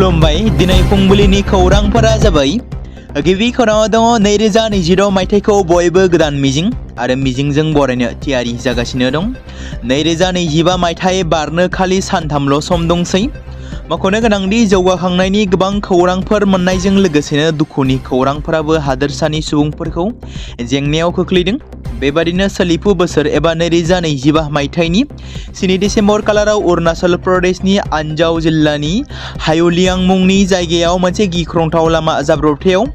खुलुमबाय दिनै फुंबिलिनि खौरांफोरा जाबाय गिबि खौराङाव दङ 2026 मायथाइखौ बयबो गोदान मिजिं आरो मिजिंजों बरायनो थियारि जागासिनो दं। 2025 मायथाइ बारनो खालि सानथामल' सम दंसै। मख'नो गोनांदि जौगाखांनायनि गोबां खौरांफोर मोननायजों लोगोसेनो दुखुनि खौरांफोराबो हादोरसानि सुबुंफोरखौ जेंनायाव खोख्लैदों। बेबादिनो सोलिफु बोसोर एबा 2025 मायथाइनि 7 डिसेम्बर खालाराव अरुणाचल प्रदेशनि आनजाव जिल्लानि हायुलियां मुंनि जायगायाव मोनसे गिख्रंथाव लामा जाब्रबथायाव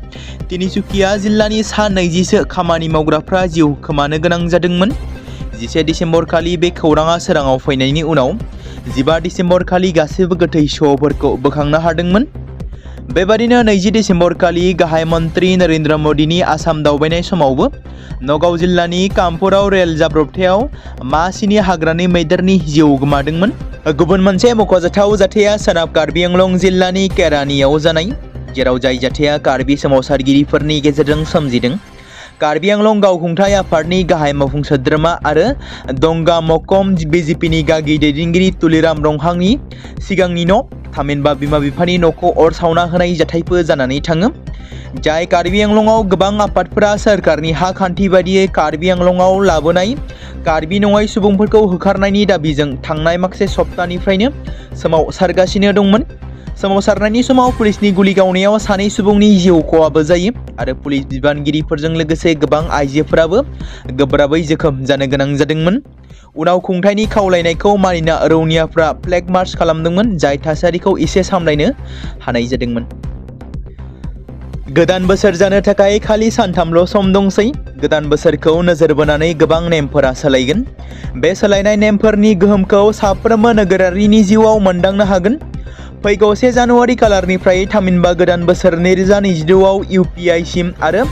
तिनिसुकिया जिल्लानि सा 20 खामानि मावग्राफ्रा जिउ खोमानो गोनां जादोंमोन। 11 डिसेम्बर खालि बे खौराङा सोराङाव फैनायनि उनाव 15 डिसेम्बर खालि गासैबो गोथै सहफोरखौ बोखांनो हादोंमोन। बेबादिनो 20 डिसेम्बर खालि गाहाय मन्त्रि नरेन्द्र मोदीनि आसाम दावबायनाय समावबो नगाव जिल्लानि कामपुराव रेल जाब्रबथायाव मासिनि हाग्रानि मैदेरनि जिउ गोमादोंमोन। गुबुन मोनसे मख'जाथाव जाथाया सोनाब कार्बि आंलं जिल्लानि केरानियाव जानाय, जेराव जाय जाथाया कार्बि सोमावसारगिरिफोरनि गेजेरजों सोमजिदों। कार्बि आंलं गावखुंथाय आफादनि गाहाय मावफुं सोद्रोमा आरो दंगा मकम बिजेपिनि गागि दैदेनगिरि तुलिराम रंहांनि सिगांनि न' थामहिनबा बिमा बिफानि न'खौ अर सावना होनाय जाथायबो जानानै थाङो। जाय कार्बि आंलंआव गोबां आफादफोरा सोरखारनि हा खान्थि बादियै कार्बि आंलंआव लाबोनाय कार्बि नङै सुबुंफोरखौ होखारनायनि दाबिजों थांनाय माखासे सप्तानिफ्रायनो सोमावसारगासिनो दंमोन। सोमावसारनायनि समाव पुलिसनि गुलि गावनायाव सानै सुबुंनि जिउ खहाबो जायो आरो पुलिस बिबानगिरिफोरजों लोगोसे गोबां आइजोफोराबो गोब्राबै जोखोम जानो गोनां जादोंमोन। उनाव खुंथायनि खावलायनायखौ मानिना रौनियाफ्रा फ्लेग मार्च खालामदोंमोन, जाय थासारिखौ एसे सामलायनो हानाय जादोंमोन। गोदान बोसोर जानो थाखाय खालि सानथामल' सम दंसै। गोदान बोसोरखौ नोजोर बोनानै गोबां नेमफोरा सोलायगोन। बे सोलायनाय नेमफोरनि गोहोमखौ साफ्रोमबो नोगोरारिनि जिउआव मोनदांनो हागोन। फैगौ 1 जानुवारि खालारनिफ्राय थामहिनबा गोदान बोसोर 2026 आव UPI सिम आरो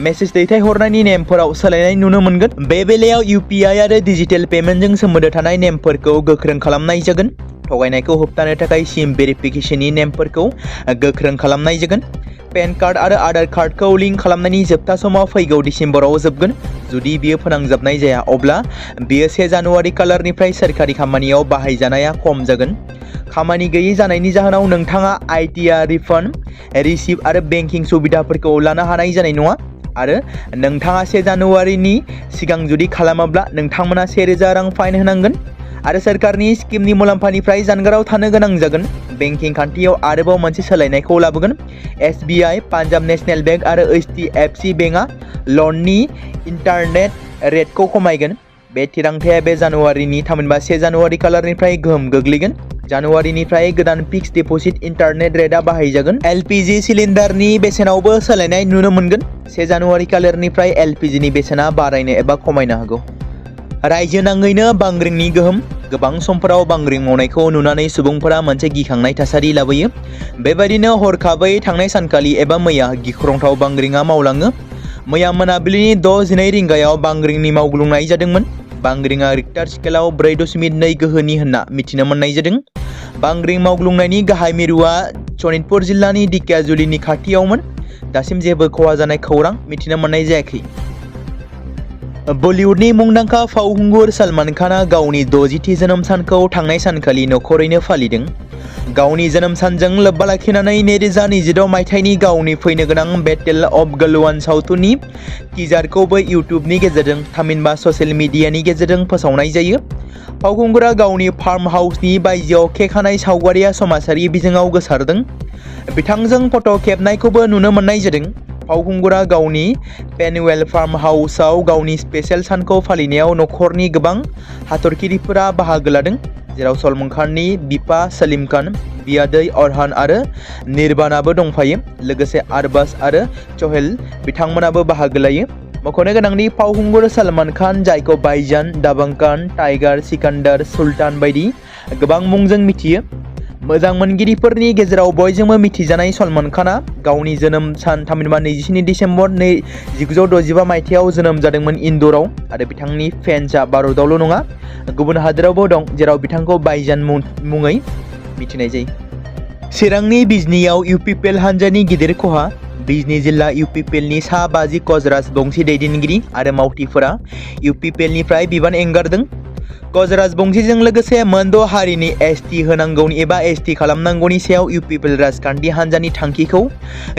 मेसेज दैथायहरनायनि नेमफोराव सोलायनाय नुनो मोनगोन। बे बेलायाव UPI आरो डिजिटेल पेमेन्टजों सोमोन्दो थानाय नेमफोरखौ गोख्रों खालामनाय जागोन। थगायनायखौ होबथानो थाखाय सिम भेरिफिकेशननि नेमफोरखौ गोख्रों खालामनाय जागोन। पेन कार्ड आरो आधार कार्डखौ लिंक खालामनायनि जोबथा समा फैगौ डिसेम्बराव जोबगोन। जुदि बियो फोनांजाबनाय जाया अब्ला बियो 1 जानुवारि खालारनिफ्राय सोरखारि खामानियाव बाहायजानाया खम जागोन। खामानि गैयै जानायनि जाहोनाव नोंथाङा ITR रिफान्ड, रिसिप्ट आरो बेंकिं सुबिदाफोरखौ लानो हानाय जानाय नङा आरो नोंथाङा 1 जानुवारिनि सिगां जुदि खालामाब्ला नोंथांमोना 1000 रां फाइन होनांगोन आरो सोरखारनि स्किमनि मुलाम्फानिफ्राय जानगाराव थानो गोनां जागोन। बेंकिं खान्थियाव आरोबाव मोनसे सोलायनायखौ लाबोगोन। SBI, पान्जाब नेशनेल बेंक आरो HDFC बेंकआ लननि इन्टारेस्ट रेटखौ खमायगोन। बे थिरांथाया बे जानुवारिनि थामहिनबा 1 जानुवारि खालारनिफ्राय गोहोम गोग्लैगोन। जानुवारिनिफ्राय गोदान फिक्स डिप'जिट इन्टारेस्ट रेटआ बाहायजागोन। LPG सिलिन्डारनि बेसेनावबो सोलायनाय नुनो मोनगोन। 1 जानुवारि खालारनिफ्राय LPGनि बेसेना बारायनो एबा खमायनो हागौ। रायजो नाङैनो बांग्रिंनि गोहोम। गोबां समफोराव बांग्रिं मावनायखौ नुनानै सुबुंफोरा मोनसे गिखांनाय थासारि लाबोयो। बेबायदिनो हरखाबै थांनाय सानखालि एबा मैया गिख्रंथाव बांग्रिंआ मावलाङो। मैया मोनाबिलिनि 6:12 रिंगायाव बांग्रिंनि मावग्लुंनाय जादोंमोन। बांग्रिंआ रिक्टार स्केलाव 4.2 गोहोनि होनना मिथिनो मोननाय जादों। बांग्रिं मावग्लुंनायनि गाहाय मिरुआ सनितपुर जिल्लानि दिकियाजुलिनि खाथियावमोन। दासिम जेबो खहा जानाय खौरां मिथिनो मोननाय जायाखै। बलिउडनि मुंदांखा फावखुंगुर सलमान खानआ गावनि 60थि जोनोम सानखौ थांनाय सानखालि नखरैनो फालिदों। गावनि जोनोम सानजों लोब्बा लाखिनानै 2026 मायथाइनि गावनि फैनो गोनां बेटेल अफ गलवान सावथुननि टिजारखौबो इउट्युबनि गेजेरजों थामहिनबा ससियेल मिडियानि गेजेरजों फोसावनाय जायो। फावखुंगुरा गावनि फार्म हाउसनि बायजोआव खेखानाय सावगारिया समाजारि बिजोङाव गोसारदों। बिथांजों फट' खेबनायखौबो नुनो मोननाय जादों। फावखुंगुरा गावनि पेनवेल फार्म हाउसआव गावनि स्पेशेल सानखौ फालिनायाव नखरनि गोबां हाथरखिफोरा बाहागो लादों, जेराव सलमान खाननि बिफा सलीम खान, बियादै अरहान आरो निर्बानाबो दंफायो। लोगोसे आरबाज आरो चहेल बिथांमोनाबो बाहागो लायो। मख'नो गोनांदि फावखुंगुर सलमान खान, जायखौ भाईजान, दाबंग खान, टाइगार, सिकंदर, सुल्तान बायदि गोबां मुंजों मिथियो। मोजां मोनगिरिफोरनि गेजेराव बयजोंबो मिथिजानाय सलमान खानआ गावनि जोनोम सान थामहिनबा 27 डिसेम्बर 1965 मायथाइयाव जोनोम जादोंमोन इन्द'राव आरो बिथांनि फेन्सआ भारतावल' नङा गुबुन हादोरावबो दं, जेराव बिथांखौ भाईजान मुङै मिथिनाय जायो। चिरांनि बिजनीआव UPPL हानजानि गिदिर खहा। बिजनी जिल्ला UPPLनि सा 50 कच राजबंशी दैदेनगिरि आरो मावथिफोरा UPPLनिफ्राय बिबान एंगारदों। कच राजबंशीजों लोगोसे मोनद' हारिनि एसटि होनांगौनि एबा एसटि खालामनांगौनि सायाव इउपिपिएल राजखान्थि हान्जानि थांखिखौ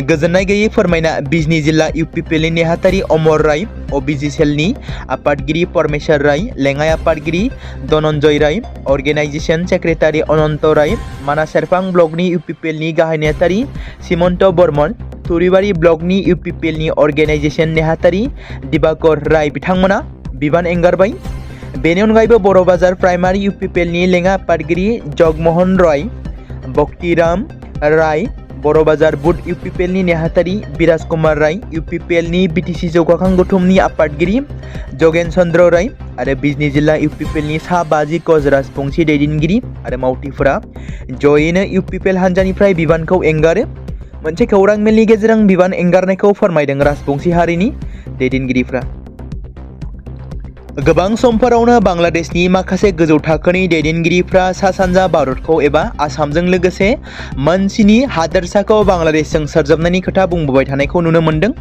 गोजोननाय गैयै फोरमायना बिजनी जिल्ला इउपिपिएलनि नेहाथारि अमर राय, अबिजि सेलनि आफादगिरि परमेश्वर राय, लेङाइ आफादगिरि धनन्जय राय, अर्गेनाइजेशन सेक्रेटारि अनन्त राय, मानास सेरफां ब्लकनि इउपिपिएलनि गाहाय नेहाथारि सीमन्त बर्मन, थुरिबारि ब्लकनि इउपिपिएलनि अर्गेनाइजेशन नेहाथारि दिबाकर राय बिथांमोना बिबान एंगारबाय। बेनि अनगायैबो बर' बाजार प्राइमारि इउपिपिएलनि लेङाइ आफादगिरि जगमोहन राय, भक्तिराम राय, बर' बाजार बुध इउपिपिएलनि नेहाथारि बिराज कुमार राय, इउपिपिएलनि बिटिसि जौगाखां गौथुमनि आफादगिरि जगेन चन्द्र राय आरो बिजनी जिल्ला इउपिपिएलनि सा 50 कच राजबंशी दैदेनगिरि आरो मावथिफोरा जयैनो इउपिपिएल हान्जानिफ्राय बिबानखौ एंगारो। मोनसे खौरां मेलनि गेजेरजों बिबान एंगारनायखौ फोरमायदों राजबंशी हारिनि दैदेनगिरिफ्रा। गोबां समफोरावनो बांलादेशनि माखासे गोजौ थाखोनि दैदेनगिरिफ्रा सा सानजा भारतखौ एबा आसामजों लोगोसे मोनसेनि हादोरसाखौ बांलादेशजों सरजाबनायनि खोथा बुंबोबाय थानायखौ नुनो मोन्दों।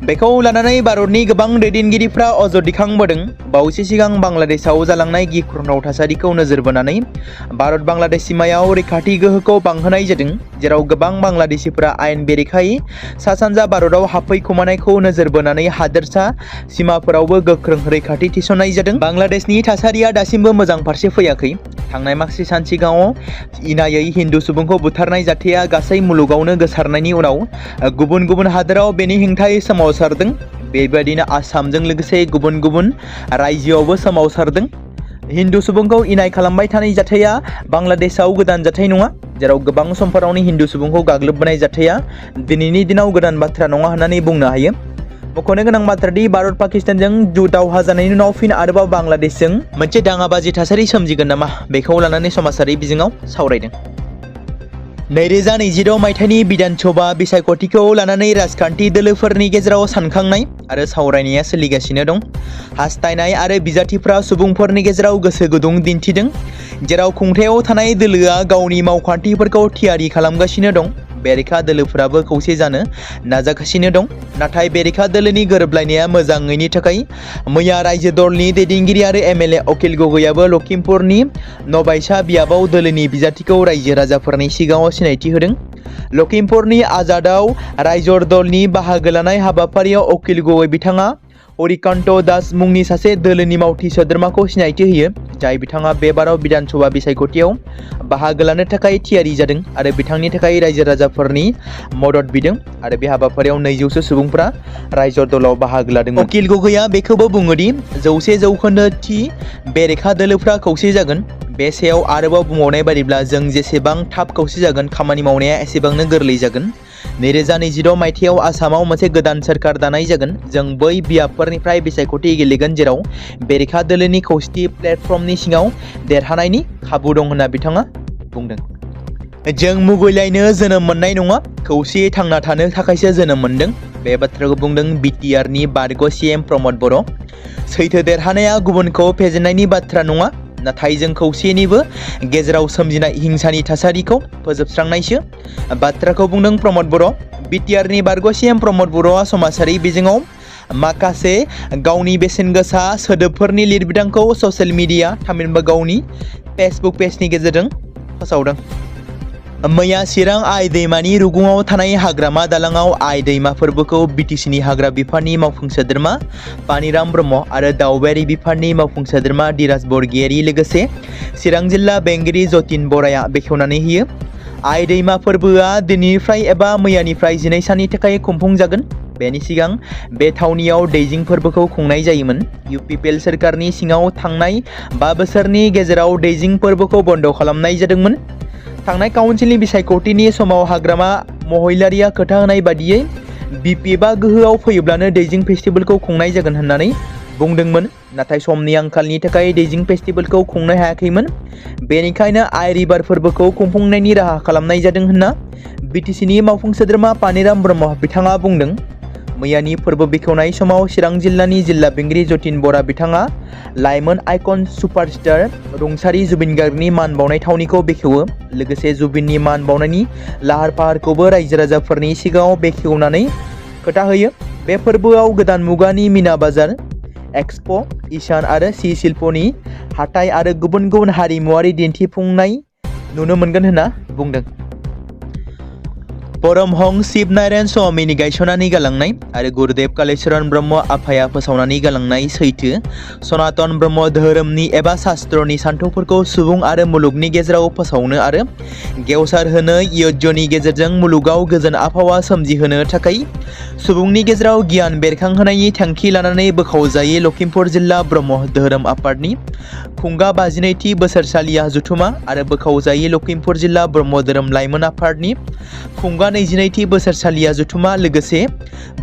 बेखौ लानानै भारतनि गोबां दैदेनगिरिफ्रा अजद दिखांबोदों। बावैसो सिगां बांलादेशआव जालांनाय गिख्रंथाव थासारिखौ नोजोर बोनानै भारत बांलादेश सिमायाव रैखाथि गोहोखौ बांहोनाय जादों, जेराव गोबां बांलादेशिफोरा आयेन बेरेखायै सा सानजा भारतआव हाबफैखुमानायखौ नोजोर बोनानै हादोरसा सिमाफोरावबो गोख्रों रैखाथि थिसननाय जादों। बांलादेशनि थासारिया दासिमबो मोजां फारसे फैयाखै। थांनाय माखासे सान सिगाङाव इनायै हिन्दु सुबुंखौ बुथारनाय जाथाया गासै मुलुगावनो गोसारनायनि उनाव गुबुन गुबुन हादोराव बेनि हेंथायै सोमावसारदों। बेबायदिनो आसामजों लोगोसे गुबुन गुबुन रायजोआवबो सोमावसारदों। हिन्दु सुबुंखौ इनाय खालामबाय थानाय जाथाया बांलादेशआव गोदान जाथाय नङा, जेराव गोबां समफोरावनो हिन्दु सुबुंखौ गाग्लोबबोनाय जाथाया दिनैनि दिनाव गोदान बाथ्रा नङा होननानै बुंनो हायो। मख'नो गोनां बाथ्रादि भारत पाकिस्तानजों दावहा जानायनि उनाव फिन आरोबाव बांलादेशजों मोनसे दाङाबाजि थासारि सोमजिगोन नामा, बेखौ लानानै समाजारि बिजोङाव सावरायदों। 2026 मायथाइनि बिधान सभा बिसायख'थिखौ लानानै राजखान्थि दोलोफोरनि गेजेराव सानखांनाय आरो सावरायनाया सोलिगासिनो दं। हास्थायनाय आरो बिजाथिफ्रा सुबुंफोरनि गेजेराव गोसो गुदुं दिन्थिदों, जेराव खुंथायाव थानाय दोलोआ गावनि मावखान्थिफोरखौ थियारि खालामगासिनो दं। बेरेखा दोलोफोराबो खौसे जानो नाजागासिनो दं, नाथाय बेरेखा दोलोनि गोरोबलायनाया मोजाङैनि थाखाय मैया रायजो दलनि दैदेनगिरि आरो एमएलए अखिल गगैआबो लखिमपुरनि नबायसा बियाबाव दोलोनि बिजाथिखौ रायजो राजाफोरनि सिगाङाव सिनायथि होदों। लखिमपुरनि आजादाव रायजो दलनि बाहागो लानाय हाबाफारियाव अखिल गगै बिथाङा हरिकान्त दास मुंनि सासे दोलोनि मावथि सोद्रोमाखौ सिनायथि होयो, जाय बिथाङा बे बाराव बिधान सभा बिसायख'थियाव बाहागो लानो थाखाय थियारि जादों आरो बिथांनि थाखाय रायजो राजाफोरनि मदद बिदों आरो बे हाबाफारियाव 200 सुबुंफोरा रायजो दलाव बाहागो लादोंमोन। अखिल गगैआ बेखौबो बुङोदि 100% थि बेरेखा दोलोफ्रा खौसे जागोन। बे सायाव आरोबाव बुंबावनाय बायदिब्ला जों जेसेबां थाब खौसे जागोन खामानि मावनाया एसेबांनो गोरलै जागोन। 2026 मायथाइयाव आसामाव मोनसे गोदान सोरखार दानाय जागोन। जों बै बियाबफोरनिफ्राय बिसायख'थि गेलेगोन जेराव बेरेखा दोलोनि खौसेथि प्लेटफर्मनि सिङाव देरहानायनि खाबु दं होनना बिथाङा बुंदों। जों मुगैलायनो जोनोम मोननाय नङा, खौसेयै थांना थानो थाखायसो जोनोम मोनदों। बे बाथ्राखौ बुंदों बिटिआरनि बारग' सीएम प्रमद बर'। सैथो देरहानाया गुबुनखौ फेजेननायनि बाथ्रा नङा, नाथाय जों खौसेनिबो गेजेराव सोमजिनाय हिंसानि थासारिखौ फोजोबस्रांनायसो बाथ्राखौ बुंदों प्रमद बर'। बिटिआरनि बारग' सीएम प्रमद बर'आ समाजारि बिजोङाव माखासे गावनि बेसेन गोसा सोदोबफोरनि लिरबिदांखौ ससियेल मिडिया थामहिनबा गावनि फेसबुक पेजनि गेजेरजों फोसावदों। मैया चिरां आइ दैमानि रुगुङाव थानाय हाग्रामा दालाङाव आइ दैमा फोरबोखौ बिटिसिनि हाग्रा बिफाननि मावफुं सोद्रोमा पानिराम ब्रह्म आरो दावबायारि बिफाननि मावफुं सोद्रोमा धीराज बरगयारी लोगोसे चिरां जिल्ला बेंगिरि जतिन बराया बेखेवनानै होयो। आइ दैमा फोरबोआ दिनैनिफ्राय एबा मैयानिफ्राय 12 साननि थाखाय खुंफुंजागोन। बेनि सिगां बे थावनियाव दैजिं फोरबोखौ खुंनाय जायोमोन। इउपिपिएल सोरखारनि सिङाव थांनाय 5 बोसोरनि गेजेराव दैजिं फोरबोखौ बन्द खालामनाय जादोंमोन। थांनाय काउन्सिलनि बिसायख'थिनि समाव हाग्रामा महिलारिया खोथा होनाय बादियै बिपिएफआ गोहोआव फैयोब्लानो दैजिं फेस्टिभेलखौ खुंनाय जागोन होननानै बुंदोंमोन, नाथाय समनि आंखालनि थाखाय दैजिं फेस्टिभेलखौ खुंनो हायाखैमोन। बेनिखायनो आइ रिभार फोरबोखौ खुंफुंनायनि राहा खालामनाय जादों होनना बिटिसिनि मावफुं सोद्रोमा पानिराम ब्रह्म बिथाङा बुंदों। मैयानि फोरबो बेखेवनाय समाव चिरां जिल्लानि जिल्ला बेंगिरि जतिन बरा बिथाङा लाइमोन आइकन सुपारस्टार रुंसारि जुबिन गार्गनि मान बावनाय थावनिखौ बेखेवो, लोगोसे जुबिननि मान बावनायनि लाहार फाहारखौबो रायजो राजाफोरनि सिगाङाव बेखेवनानै खोथा होयो। बे फोरबोआव गोदान मुगानि मीना बाजार, एक्सपो, इसान आरो सि शिल्पनि हाथाइ आरो गुबुन गुबुन हारिमुवारि दिन्थिफुंनाय नुनो मोनगोन होनना बुंदों। परमहंस शिव नारायण स्वामीनि गायसननानै गालांनाय आरो गुरुदेव कालीचरण ब्रह्म आफाया फोसावनानै गालांनाय सैथो सनातन ब्रह्म धोरोमनि एबा शास्त्रनि सान्थौफोरखौ सुबुं आरो मुलुगनि गेजेराव फोसावनो आरो गेवसार होनो यज्ञनि गेजेरजों मुलुगाव गोजोन आबहावा सोमजिहोनो थाखाय सुबुंनि गेजेराव गियान बेरखांहोनायनि थांखि लानानै बोखावजायै लखिमपुर जिल्ला ब्रह्म धोरोम आफादनि खुंगा 52थि बोसोरसालिया जथुमा आरो बोखावजायै लखिमपुर जिल्ला ब्रह्म धोरोम लाइमोन आफादनि खुंगा 22थि बोसोरसालिया जथुमा लोगोसे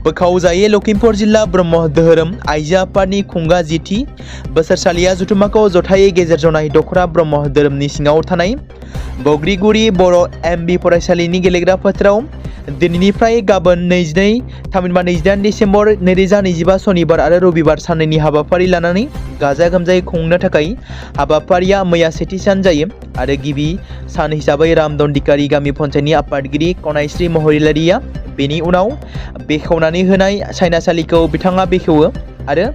बोखावजायै लखिमपुर जिल्ला ब्रह्म धोरोम आइजो आफादनि खुंगा 10थि बोसोरसालिया जथुमाखौ जथायै गेजेर जनाय दखरा ब्रह्म धोरोमनि सिङाव थानाय बग्रिगुरि बर' एमबि फरायसालिनि गेलेग्रा फोथाराव दिनैनिफ्राय गाबोन 22 डिसेम्बर 2025 सनिबार आरो रबिबार साननैनि हाबाफारि लानानै गाजा गोमजायै खुंनो थाखाय हाबाफारिया मैया सेथि सान जायो आरो गिबि सान हिसाबै रामदन्दिकारि गामि पन्चायतनि आफादगिरि कनायश्री महिलारिया बेनि उनाव बेखेवनानै होनाय सायनासालिखौ बिथाङा बेखेवो आरो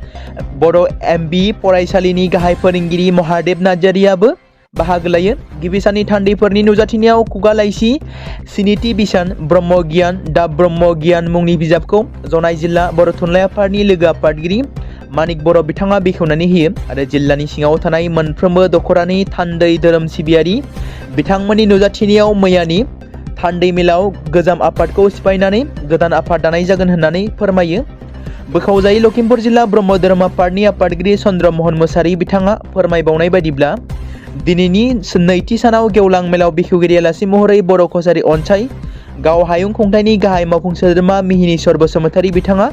बर' एमबि फरायसालिनि गाहाय फोरोंगिरि महादेब नार्जारियाबो बाहागो लायो। गिबि साननि थान्दैफोरनि नुजाथिनायाव खुगा लाइसि स्निथि बिसान ब्रह्म गियान दा ब्रह्म गियान मुंनि बिजाबखौ जनाय जिल्ला बर' थुनलाइ आफादनि लोगो आफादगिरि मानिक बर' बिथाङा बेखेवनानै होयो आरो जिल्लानि सिङाव थानाय मोनफ्रोमबो दखरानि थान्दै धोरोम सिबियारि बिथांमोननि नुजाथिनायाव मैयानि थान्दै मेलाव गोजाम आफादखौ सिफायनानै गोदान आफाद दानाय जागोन होननानै फोरमायो। बोखावजायै लखिमपुर जिल्ला ब्रह्म धोरोम आफादनि आफादगिरि चन्द्र महन मुसाहारि बिथाङा फोरमायबावनाय बायदिब्ला दिनैनि नैथि सानाव गेवलां मेलाव बेखेवगिरि आलासि महरै बर' कसारी अनसाय गाव हायुं खुंथायनि गाहाय मावफुं सोद्रोमा मिहिनीश्वर बसुमतारी बिथाङा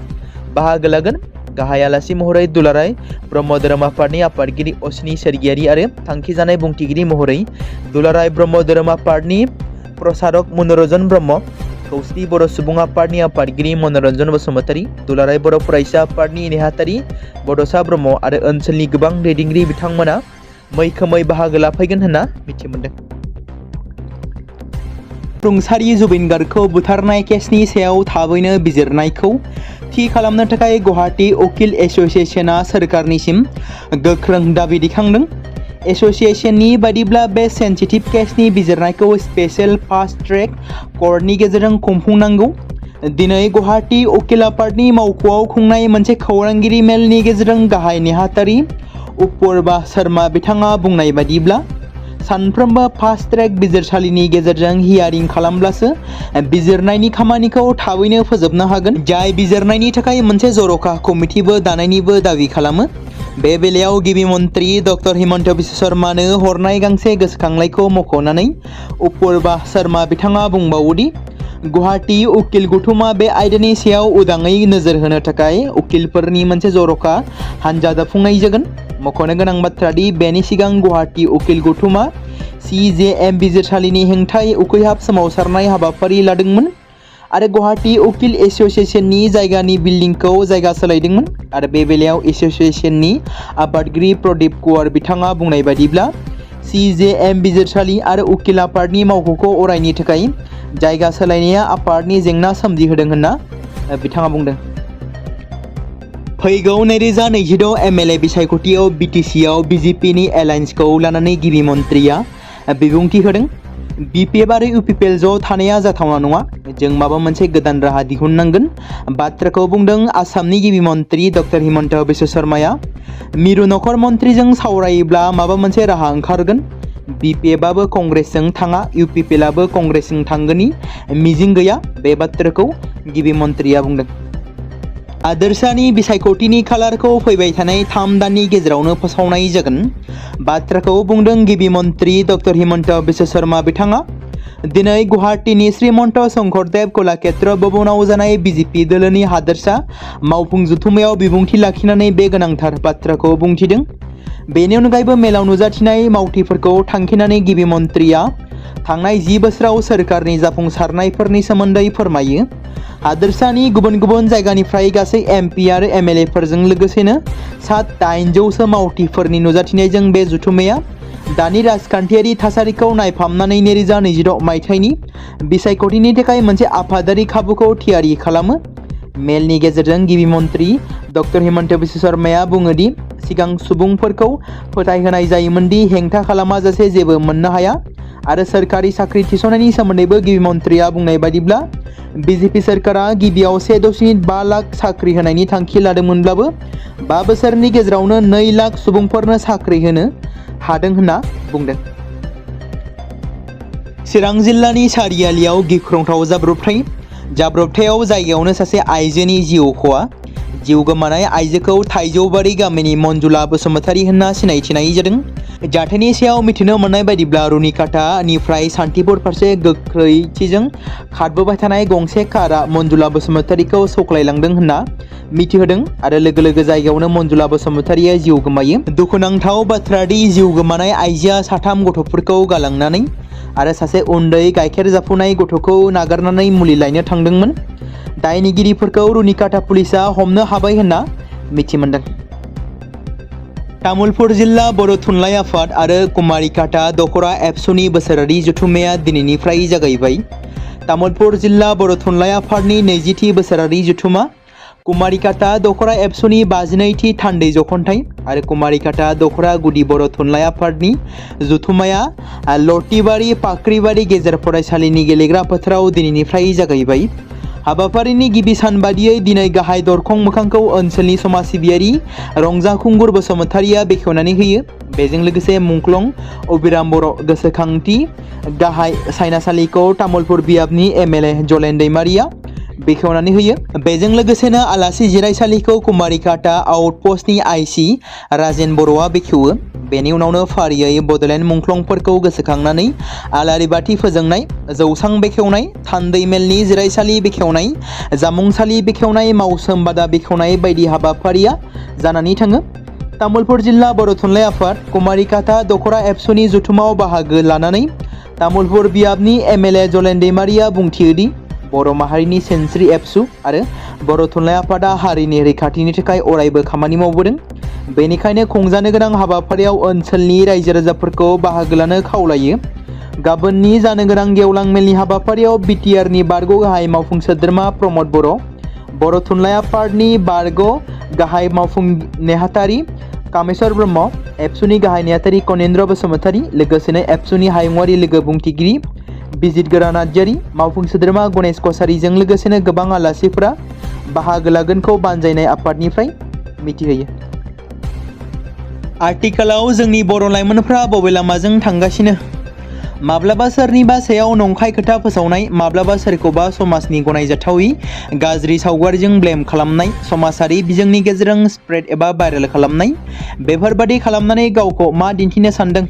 बाहागो लागोन। गाहाय आलासि महरै दुलाराय ब्रह्म धोरोम आफादनि आफादगिरि अश्नि सोरगियारि आरो थांखि जानाय बुंथिगिरि महरै दुलाराय ब्रह्म धोरोम आफादनि प्रसारक मनरन्जन ब्रह्म, खौस्रि बर' सुबुं आफादनि आफादगिरि मनरन्जन बसुमतारी, दुलाराय बर' फरायसा आफादनि नेहाथारि बड'सा ब्रह्म आरो ओनसोलनि गोबां दैदेनगिरि बिथांमोना मैखोमै बाहागो लाफैगोन होनना मिथिमोनदों। रुंसारि जुबिन गार्गखौ बुथारनाय केसनि सायाव थाबैनो बिजिरनायखौ थि खालामनो थाखाय गुवाहाटी उकिल एस'सिएशना सोरखारनिसिम गोख्रों दाबि दैखांदों। एस'सिएशननि बायदिब्ला बे सेन्सिटिभ केसनि बिजिरनायखौ स्पेशेल फास्ट ट्रेक कर्टनि गेजेरजों खुंफुंनांगौ। दिनै गुवाहाटी उकिल आफादनि मावख'आव खुंनाय मोनसे खौरांगिरि मेलनि गेजेरजों गाहाय नेहाथारि उपुर्बा शर्मा बिथाङा बुंनाय बायदिब्ला सानफ्रोमबो फास्ट ट्रेक बिजिरसालिनि गेजेरजों हियारिं खालामब्लासो बिजिरनायनि खामानिखौ थाबैनो फोजोबनो हागोन, जाय बिजिरनायनि थाखाय मोनसे जर'खा कमिटिबो दानायनिबो दाबि खालामो। बे बेलायाव गिबि मन्त्रि डक्टर हिमन्त बिश्व शर्मानो हरनाय गांसे गोसोखांलाइखौ मख'नानै उपुर्बा शर्मा बिथाङा बुंबावोदि गुवाहाटी उकिल गौथुमा बे आयदानि सायाव उदाङै नोजोर होनो थाखाय उकिलफोरनि मोनसे जर'खा हानजा दाफुंनाय जागोन। मख'नो गोनां बाथ्रादि बेनि सिगां गुवाहाटी उकिल गौथुमा CJM बिजिरसालिनि हेंथायै उखैहाब सोमावसारनाय हाबाफारि लादोंमोन आरो गुवाहाटी उकिल एस'सिएशननि जायगानि बिल्डिंखौ जायगा सोलायदोंमोन आरो बे बेलायाव एस'सिएशननि आफादगिरि प्रदीप कुमार बिथाङा बुंनाय बायदिब्ला CJM बिजिरसालि आरो उकिल आफादनि मावख'खौ अरायनि थाखाय जायगा सोलायनाया आफादनि जेंना सोमजिहोदों होनना बिथाङा बुंदों। फैगौ 2026 MLA बिसायख'थियाव BTCआव BJPनि एलायन्सखौ लानानै गिबि मन्थ्रिया बिबुंथि होदों। BPF आरो UPPL ज' थानाया जाथावना नङा, जों माबा मोनसे गोदान राहा दिहुननांगोन बाथ्राखौ बुंदों आसामनि गिबि मन्थ्रि डक्टर हिमन्त बिश्व शर्माया। मिरु नखर मन्थ्रिजों सावरायोब्ला माबा मोनसे राहा ओंखारगोन। BPFआबो कंग्रेसजों थाङा, UPPLआबो कंग्रेसजों थांगोननि मिजिं गैया, बे बाथ्राखौ गिबि मन्थ्रिया बुंदों। आदर्शनि बिसायख'थिनि खालारखौ फैबाय थानाय 3 दाननि गेजेरावनो फोसावनाय जागोन बाथ्राखौ बुंदों गिबि मन्थ्रि डक्टर हिमन्त बिश्व शर्मा बिथाङा। दिनै गुवाहाटीनि श्रीमन्त शंकरदेव कलाक्षेत्र भवनाव जानाय BJP दोलोनि हादोरसा मावफुं जथुम्मायाव बिबुंथि लाखिनानै बे गोनांथार बाथ्राखौ बुंथिदों। बेनि अनगायैबो मेलाव नुजाथिनाय मावथिफोरखौ थांखिनानै गिबि मन्थ्रिया थांनाय 10 बोसोराव सोरखारनि जाफुंसारनायफोरनि सोमोन्दै फोरमायो। हादोरसानि गुबुन गुबुन जायगानिफ्राय गासै MP आरो MLAफोरजों लोगोसेनो 800सो मावथिफोरनि नुजाथिनायजों बे जथुम्माया दानि राजखान्थियारि थासारिखौ नायफामनानै 2026 मायथाइनि बिसायख'थिनि थाखाय मोनसे आफादारि खाबुखौ थियारि खालामो। मेलनि गेजेरजों गिबि मन्त्रि डक्टर हिमन्त बिश्व शर्माया बुङो दि सिगां सुबुंफोरखौ फोथायहोनाय जायोमोन दि हेंथा खालामाजासे जेबो मोननो हाया आरो सोरखारि साख्रि थिसननायनि सोमोन्दैबो गिबि मन्थ्रिया बुंनाय बायदिब्ला बिजेपि सोरखारा गिबियाव 1.5 लाख साख्रि होनायनि थांखि लादोंमोनब्लाबो 5 बोसोरनि गेजेरावनो 2 लाख सुबुंफोरनो साख्रि होनो हादों होनना बुंदों। चिरां जिल्लानि सारियालियाव गिख्रंथाव जाब्रबथायाव जायगायावनो सासे आइजोनि जिउ खहा। जिउ गोमानाय आइजोखौ थाइजौबारि गामिनि मन्जुला बसुमतारी होनना सिनायथिनाय जादों। जाथायनि सायाव मिथिनो मोननाय बायदिब्ला रुनिकाटानिफ्राय सान्तिपुर फारसे गोख्रैथिजों खारबोबाय थानाय गंसे कारआ मन्जुला बसुमतारीखौ सौख्लायलांदों होनना मिथिहोदों आरो लोगो लोगो जायगायावनो मन्जुला बसुमतारीया जिउ गोमायो। दुखुनांथाव बाथ्रा दि जिउ गोमानाय आइजोआ 3 गथ'फोरखौ गालांनानै आरो सासे उन्दै गाइखेर जाफुनाय गथ'खौ नागारनानै मुलि लायनो थांदोंमोन। दायनिगिरिफोरखौ रुनिकाटा पुलिसआ हमनो हाबाय होनना मिथिमोनदों। तामुलपुर जिल्ला बर' थुनलाइ आफाद आरो कुमारिकाटा दखरा एबसुनि बोसोरारि जथुम्माया दिनैनिफ्राय जागायबाय। तामुलपुर जिल्ला बर' थुनलाइ आफादनि 20थि बोसोरारि जथुम्मा, कुमारिकाटा दखरा एबसुनि 52थि थान्दै जखनथाइ आरो कुमारिकाटा दखरा गुदि बर' थुनलाइ आफादनि जथुम्माया लटिबारि फाख्रिबारि गेजेर फरायसालिनि गेलेग्रा फोथाराव दिनैनिफ्राय जागायबाय। हाबाफारिनि गिबि सान बादियै दिनै गाहाय दरखं मोखांखौ ओनसोलनि समाज सिबियारि रंजाखुंगुर बसुमतारीया बेखेवनानै होयो। बेजों लोगोसे मुंख्लं अबिराम बर' गोसोखांथि गाहाय सायनासालिखौ तामुलपुर बियाबनि एमएलए जलेन दैमारिया बेखेवनानै होयो। बेजों लोगोसेनो आलासि जिरायसालिखौ कुमारिकाटा आउटपस्टनि आइसि राजेन बर'आ बेखेवो। बेनि उनावनो फारियै बड'लेण्ड मुंख्लंफोरखौ गोसोखांनानै आलारि बाथि फोजोंनाय, जौसां बेखेवनाय, थान्दै मेलनि जिरायसालि बेखेवनाय, जामुंसालि बेखेवनाय, मावसोम बादा बेखेवनाय बायदि हाबाफारिया जानानै थाङो। तामुलपुर जिल्ला बर' थुनलाइ आफाद कुमारिकाटा दखरा एबसुनि जथुम्मायाव बाहागो लानानै तामुलपुर बियाबनि एमएलए जलेन दैमारिया बुंथियोदि बर' माहारिनि सिनस्रि एबसु आरो बर' थुनलाइ आफादा हारिनि रैखाथिनि थाखाय अरायबो खामानि मावबोदों। बेनिखायनो खुंजानो गोनां हाबाफारियाव ओनसोलनि रायजो राजाफोरखौ बाहागो लानो खावलायो। गाबोननि जानो गोनां गेवलां मेलनि हाबाफारियाव बिटिआरनि बारग' गाहाय मावफुं सोद्रोमा प्रमद बर' थुनलाइ आफादनि बारग' गाहाय मावफुं नेहाथारि कामेश्वर ब्रह्म, एबसुनि गाहाय नेहाथारि कनेन्द्र बसुमतारी, लोगोसेनो एबसुनि हायुङारि लोगो बुंथिगिरि बिजित गोरा नार्जारि, मावफुं सोद्रोमा गणेश कसारिजों लोगोसेनो गोबां आलासिफोरा बाहागो लागोनखौ बानजायनाय आफादनिफ्राय मिथिहोयो। आथिखालाव जोंनि बर' लाइमोनफ्रा बबे लामाजों थांगासिनो? माब्लाबा सोरनिबा सायाव नंखाय खोथा फोसावनाय, माब्लाबा सोरखौबा समाजनि गनायजाथावै गाज्रि सावगारिजों ब्लेम खालामनाय, समाजारि बिजोंनि गेजेरजों स्प्रेड एबा भाइरेल खालामनाय, बेफोरबादि खालामनानै गावखौ मा दिन्थिनो सानदों?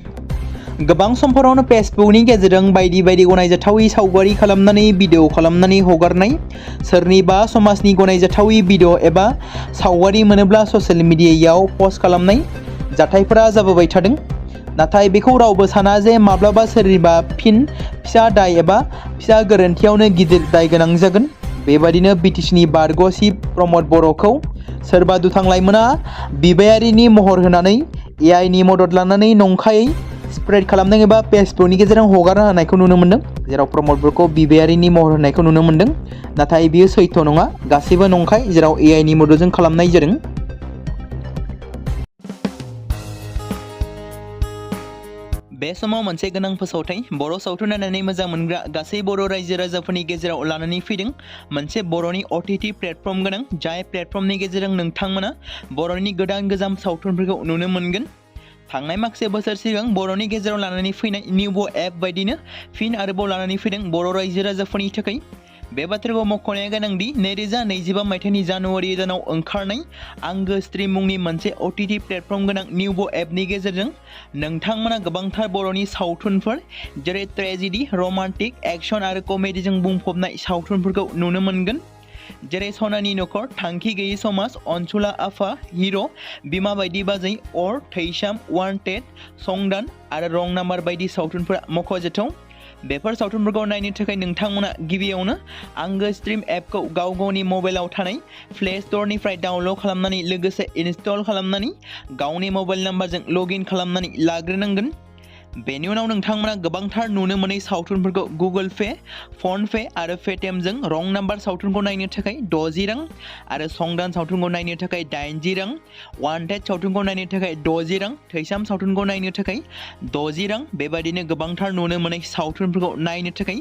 गोबां समफोरावनो फेसबुकनि गेजेरजों बायदि गनायजाथावै सावगारि खालामनानै भिडिअ खालामनानै हगारनाय, सोरनिबा समाजनि गनायजाथावै भिडिअ एबा सावगारि मोनोब्ला ससियेल मिडियायाव पस्ट खालामनाय जाथायफोरा जाबोबाय थादों। नाथाय बेखौ रावबो साना जे माब्लाबा सोरनिबा फिसा दाय एबा फिसा गोरोन्थियावनो गिदिर दाय गोनां जागोन। बेबादिनो बिटिसिनि बारग' चिफ प्रमद बर'खौ सोरबा दुथां लाइमोना बिबायारिनि महर होनानै एआइनि मदद लानानै नंखायै स्प्रेड खालामदों एबा फेसबुकनि गेजेरजों हगारना होनायखौ नुनो मोन्दों, जेराव प्रमद बर'खौ बिबायारिनि महर होनायखौ नुनो मोन्दों। नाथाय बियो सैथ' नङा, गासैबो नंखाय, जेराव एआइनि मददजों खालामनाय जादों। बे समाव मोनसे गोनां फोसावथाय बर' सावथुन नायनानै मोजां मोनग्रा गासै बर' रायजो राजाफोरनि गेजेराव लानानै फैदों मोनसे बर'नि OTT प्लेटफर्म गोनां, जाय प्लेटफर्मनि गेजेरजों नोंथांमोना बर'नि गोजाम सावथुनफोरखौ नुनो मोनगोन। थांनाय माखासे बोसोर सिगां बर'नि गेजेराव लानानै फैनाय निउबो एप बायदिनो फिन आरोबाव लानानै फैदों बर' रायजो राजाफोरनि थाखाय। बे बाथ्राखौ मख'नाया गोनांदि 2025 मायथाइनि जानुवारि दानाव ओंखारनाय आंगो स्ट्रिम मुंनि मोनसे OTT प्लेटफर्म गोनां निउबो एपनि गेजेरजों नोंथांमोना गोबांथार बर'नि सावथुनफोर जेरै ट्रेजेडि, रमान्टिक, एक्सन आरो कमेडिजों बुंफबनाय सावथुनफोरखौ नुनो मोनगोन। जेरै सनानि नखर, थांखि गैयै समाज, अनसुला आफा, हिर', बिमा बायदि बाजै, अर, थैसाम, वान्टेड, संदान आरो रं नाम्बार बायदि सावथुनफोरा मख'जाथाव। बेफोर सावथुनफोरखौ नायनो थाखाय नोंथांमोना गिबियावनो आंगो स्ट्रिम एपखौ गावनि मबाइलाव थानाय प्ले स्ट'रनिफ्राय डाउनल'ड खालामनानै लोगोसे इनस्टल खालामनानै गावनि मबाइल नाम्बारजों लग इन खालामनानै लाग्रोनांगोन। बेनि उनाव नोंथांमोना गोबांथार नुनो मोनै सावथुनफोरखौ गुगोल पे, फन पे आरो पेटिएमजों रं नाम्बार सावथुनखौ नायनो थाखाय 60 रां आरो संदान सावथुनखौ नायनो थाखाय 80 रां, वान्टेड सावथुनखौ नायनो थाखाय 60 रां, थैसाम सावथुनखौ नायनो थाखाय 60 रां बेबायदिनो गोबांथार नुनो मोनै सावथुनफोरखौ नायनो थाखाय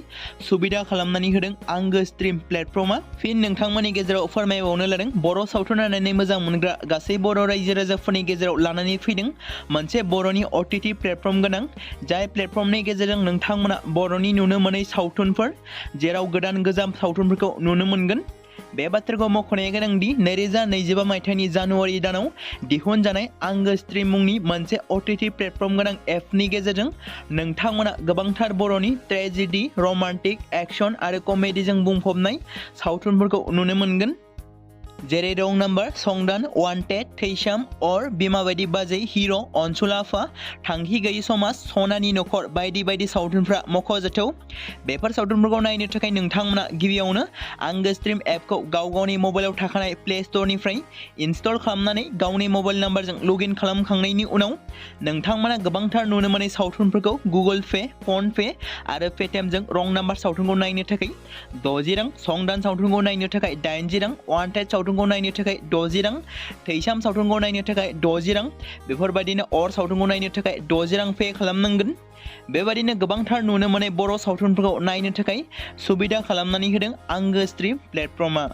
सुबिदा खालामनानै होदों आंगो स्ट्रिम प्लेटफर्मा। फिन नोंथांमोननि गेजेराव फोरमायबावनो लादों बर' सावथुन नायनानै मोजां मोनग्रा गासै बर' रायजो राजाफोरनि गेजेराव लानानै फैदों मोनसे बर'नि OTT प्लेटफर्म गोनां, जाय प्लेटफर्मनि गेजेरजों नोंथांमोना बर'नि नुनो मोनै सावथुनफोर जेराव गोदान गोजाम सावथुनफोरखौ नुनो मोनगोन। बे बाथ्राखौ मख'नाया गोनांदि 2025 मायथाइनि जानुवारि दानाव दिहुनजानाय आंगो स्ट्रिम मुंनि मोनसे OTT प्लेटफर्म गोनां एपनि गेजेरजों नोंथांमोना गोबांथार बर'नि ट्रेजेडि, रमान्टिक, एक्शन आरो कमेडिजों बुंफबनाय सावथुनफोरखौ नुनो मोनगोन। जेरै रं नाम्बार, संदान, वान्टेड, थैसाम, अर, बिमा बायदि बाजै, हिर', अनसुल आफा, थांखि गैयि समाज, सनानि नखर बायदि बायदि सावथुनफ्रा मख'जाथाव। बेफोर सावथुनफोरखौ नायनो थाखाय नोंथांमोना गिबियावनो आंगो स्ट्रिम एपखौ गावनि मबाइलाव थाखानाय प्ले स्ट'रनिफ्राय इनस्टल खालामनानै गावनि मबाइल नाम्बारजों लगइन खालामखांनायनि उनाव नोंथांमोना गोबांथार नुनो मोनै सावथुनफोरखौ गुगोल पे, फन पे आरो पेटिएमजों रं नाम्बार सावथुनखौ नायनो थाखाय 60 रां, संदान सावथुनखौ नायनो थाखाय 80 रां, वान्टेड सावथुनखौ नायनो थाखाय 60 रां, थैसाम सावथुनखौ नायनो थाखाय 60 रां बेफोरबायदिनो अर सावथुनखौ नायनो थाखाय 60 रां पे खालामनांगोन। बेबायदिनो गोबांथार नुनो मोनै बर' सावथुनफोरखौ नायनो थाखाय सुबिदा खालामनानै होदों आंगो स्ट्रिम प्लेटफर्मा।